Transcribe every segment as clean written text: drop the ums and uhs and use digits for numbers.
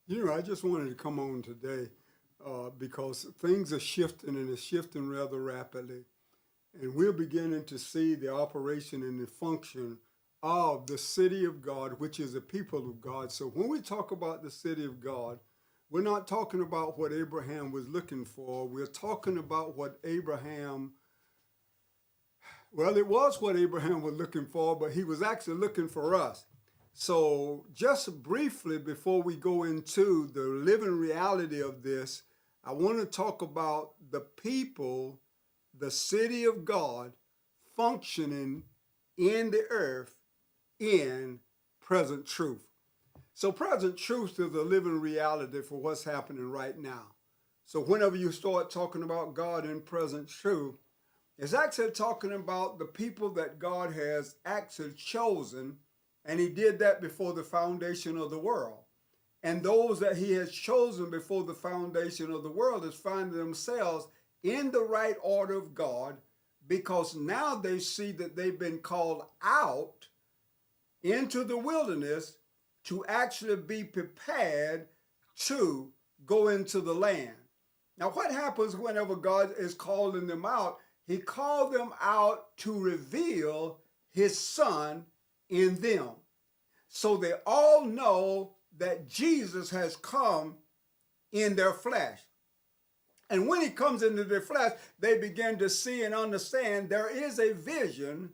I just wanted to come on today because things are shifting and it's shifting rather rapidly. And we're beginning to see the operation and the function of the city of God, which is the people of God. So when we talk about the city of God, we're not talking about what Abraham was looking for. We're talking about what well, it was what Abraham was looking for, but he was actually looking for us. So, just briefly before we go into the living reality of this, I want to talk about the people, the city of God, functioning in the earth in present truth. So, present truth is a living reality for what's happening right now. So, whenever you start talking about God in present truth, it's actually talking about the people that God has actually chosen, and He did that before the foundation of the world. And those that He has chosen before the foundation of the world is finding themselves in the right order of God because now they see that they've been called out into the wilderness to actually be prepared to go into the land. Now, what happens whenever God is calling them out? He called them out to reveal His Son in them. So they all know that Jesus has come in their flesh. And when He comes into their flesh, they begin to see and understand there is a vision,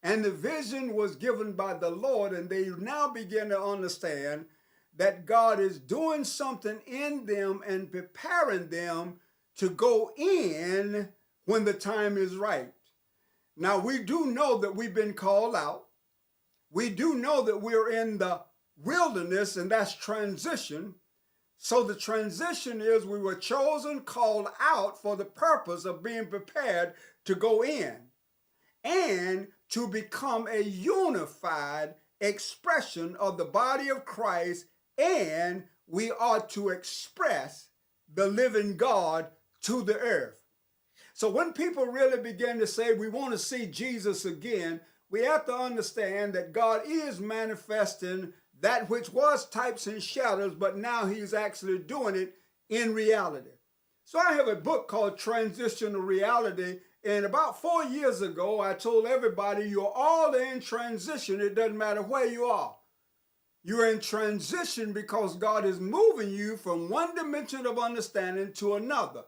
and the vision was given by the Lord, and they now begin to understand that God is doing something in them and preparing them to go in when the time is right. Now, we do know that we've been called out. We do know that we're in the wilderness, and that's transition. So the transition is we were chosen, called out for the purpose of being prepared to go in and to become a unified expression of the body of Christ, and we are to express the living God to the earth. So when people really begin to say we want to see Jesus again, we have to understand that God is manifesting that which was types and shadows, but now He's actually doing it in reality. So I have a book called Transitional Reality, and about 4 years ago, I told everybody you're all in transition. It doesn't matter where you are. You're in transition because God is moving you from one dimension of understanding to another.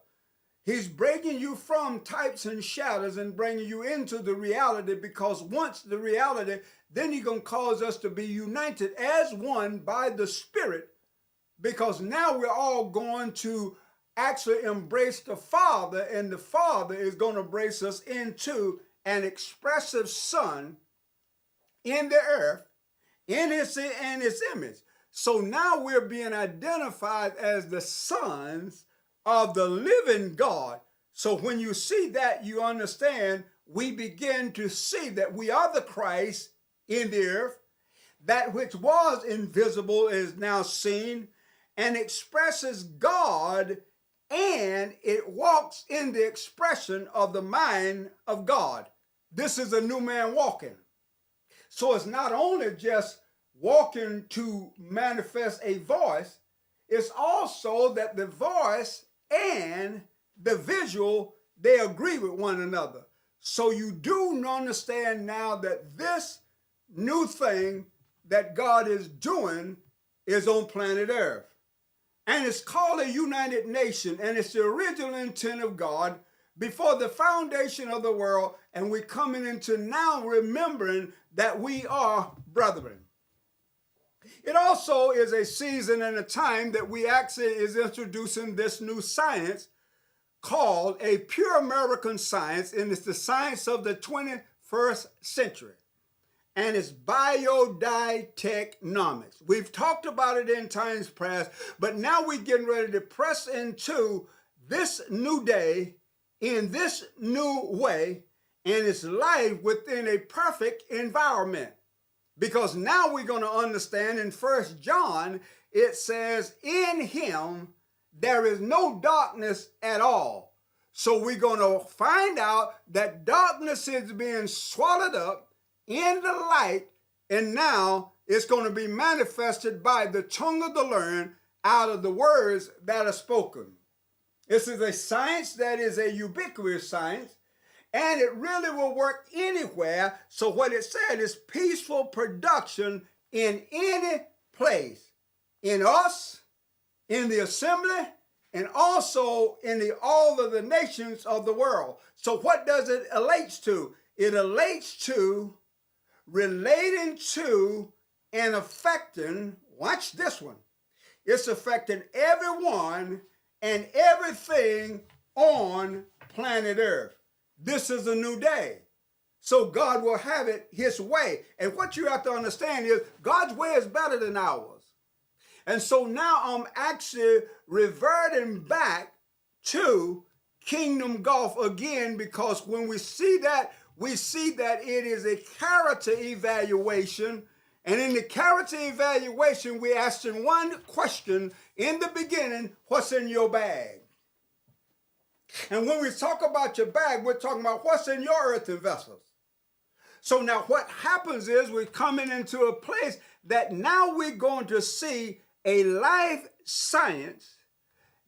He's breaking you from types and shadows and bringing you into the reality, because once the reality, then He's going to cause us to be united as one by the Spirit, because now we're all going to actually embrace the Father, and the Father is going to embrace us into an expressive Son in the earth, in His image. So now we're being identified as the sons of the living God. So when you see that, you understand we begin to see that we are the Christ in the earth. That which was invisible is now seen and expresses God, and it walks in the expression of the mind of God. This is a new man walking. So it's not only just walking to manifest a voice, it's also that the voice and the visual, they agree with one another. So you do understand now that this new thing that God is doing is on planet Earth. And it's called a United Nation, and it's the original intent of God before the foundation of the world, and we're coming into now remembering that we are brethren. It also is a season and a time that we actually is introducing this new science called a pure American science, and it's the science of the 21st century. And it's bioditechnomics. We've talked about it in times past, but now we're getting ready to press into this new day in this new way, and it's life within a perfect environment. Because now we're going to understand in 1 John, it says, in Him there is no darkness at all. So we're going to find out that darkness is being swallowed up in the light, and now it's going to be manifested by the tongue of the learned out of the words that are spoken. This is a science that is a ubiquitous science, and it really will work anywhere. So what it said is peaceful production in any place, in us, in the assembly, and also in all of the nations of the world. So what does it relate to? It relates to relating to and affecting, watch this one, it's affecting everyone and everything on planet Earth. This is a new day. So God will have it his way. And what you have to understand is God's way is better than ours. And so now I'm actually reverting back to Kingdom Golf again, because when we see that it is a character evaluation. And in the character evaluation, we're asking one question in the beginning: what's in your bag? And when we talk about your bag, we're talking about what's in your earthen vessels. So now what happens is we're coming into a place that now we're going to see a life science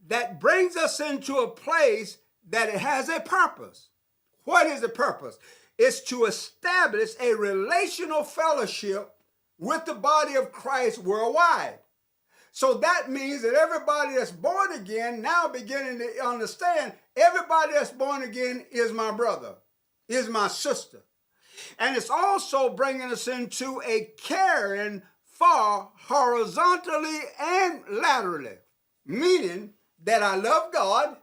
that brings us into a place that it has a purpose. What is the purpose? It's to establish a relational fellowship with the body of Christ worldwide. So that means that everybody that's born again now beginning to understand everybody that's born again is my brother, is my sister. And it's also bringing us into a caring for horizontally and laterally, meaning that I love God,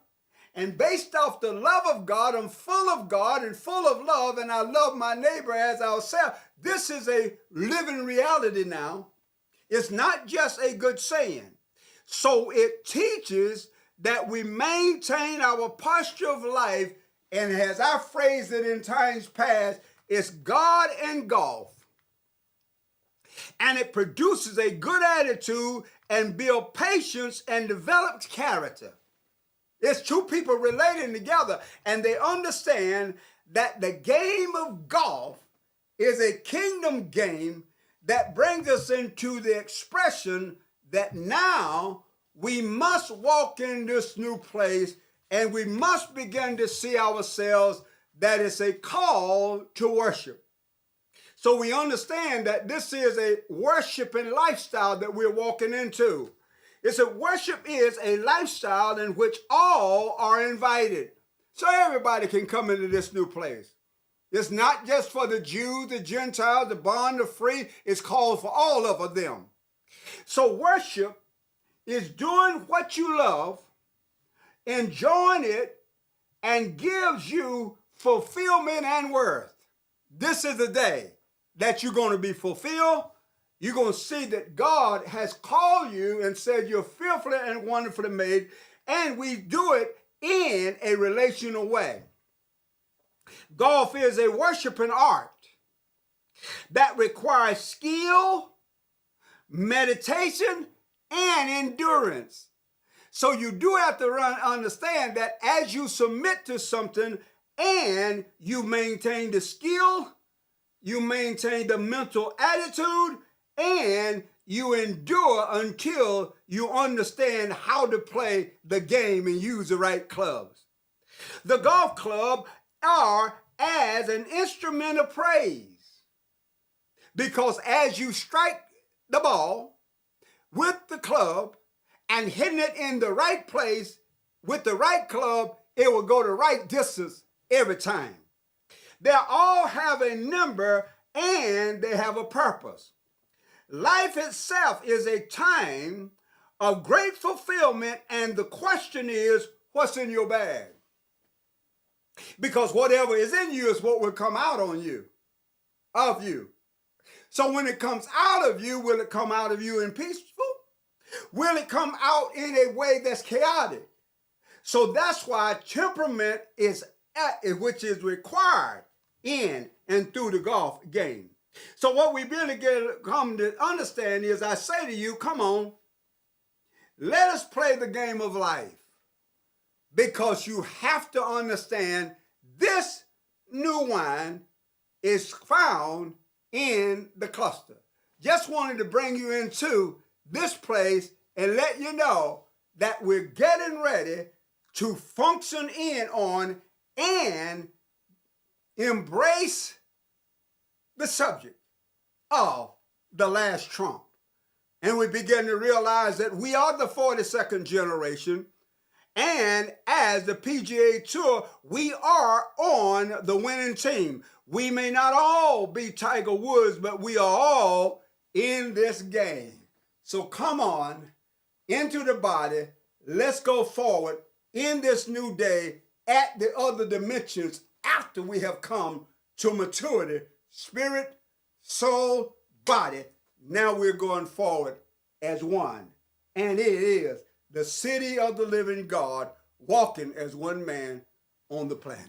and based off the love of God, I'm full of God and full of love, and I love my neighbor as ourselves. This is a living reality now. It's not just a good saying. So it teaches that we maintain our posture of life, and as I phrased it in times past, it's God and golf. And it produces a good attitude and builds patience and develops character. It's two people relating together, and they understand that the game of golf is a kingdom game that brings us into the expression that now we must walk in this new place, and we must begin to see ourselves that it's a call to worship. So we understand that this is a worshiping lifestyle that we're walking into. It's a worship is a lifestyle in which all are invited. So everybody can come into this new place. It's not just for the Jews, the Gentiles, the bond, the free. It's called for all of them. So worship is doing what you love, enjoying it, and gives you fulfillment and worth. This is the day that you're going to be fulfilled. You're going to see that God has called you and said you're fearfully and wonderfully made, and we do it in a relational way. Golf is a worshiping art that requires skill, meditation, and endurance. So you do have to understand that as you submit to something and you maintain the skill, you maintain the mental attitude, and you endure until you understand how to play the game and use the right clubs. The golf club are as an instrument of praise, because as you strike the ball with the club and hitting it in the right place with the right club, it will go the right distance every time. They all have a number and they have a purpose. Life itself is a time of great fulfillment, and the question is, what's in your bag? Because whatever is in you is what will come out on you, of you. So when it comes out of you, will it come out of you in peaceful? Will it come out in a way that's chaotic? So that's why temperament is which is required in and through the golf game. So what we really come to understand is, I say to you, come on, let us play the game of life, because you have to understand this new wine is found in the cluster. Just wanted to bring you into this place and let you know that we're getting ready to function in on and embrace the subject of the last trump. And we begin to realize that we are the 42nd generation. And as the PGA Tour, we are on the winning team. We may not all be Tiger Woods, but we are all in this game. So come on into the body. Let's go forward in this new day at the other dimensions after we have come to maturity, spirit, soul, body. Now we're going forward as one. And it is the city of the living God walking as one man on the planet.